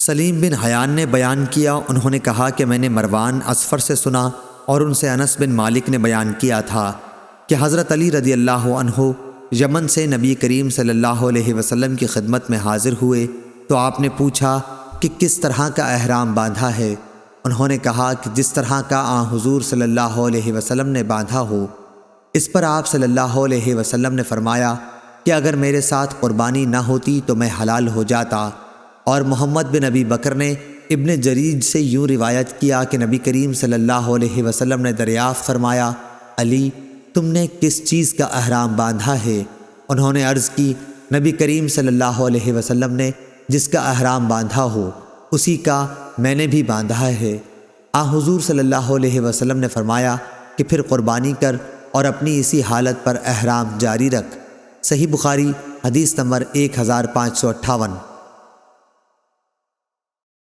سلیم بن حیان نے بیان کیا، انہوں نے کہا کہ میں نے مروان اصفر سے سنا اور ان سے انس بن مالک نے بیان کیا تھا کہ حضرت علی رضی اللہ عنہ یمن سے نبی کریم صلی اللہ علیہ وسلم کی خدمت میں حاضر ہوئے تو آپ نے پوچھا کہ کس طرح کا احرام باندھا ہے؟ انہوں نے کہا کہ جس طرح کا حضور صلی اللہ علیہ وسلم نے باندھا ہو۔ اس پر آپ صلی اللہ علیہ وسلم نے فرمایا کہ اگر میرے ساتھ قربانی نہ ہوتی تو میں حلال ہو جاتا۔ اور محمد بن ابی بکر نے ابن جریج سے یوں روایت کیا کہ نبی کریم صلی اللہ علیہ وسلم نے دریافت فرمایا، علی تم نے کس چیز کا احرام باندھا ہے؟ انہوں نے عرض کی، نبی کریم صلی اللہ علیہ وسلم نے جس کا احرام باندھا ہو اسی کا میں نے بھی باندھا ہے۔ حضور صلی اللہ علیہ وسلم نے فرمایا کہ پھر قربانی کر اور اپنی اسی حالت پر احرام جاری رکھ۔ صحیح بخاری حدیث نمبر 1558۔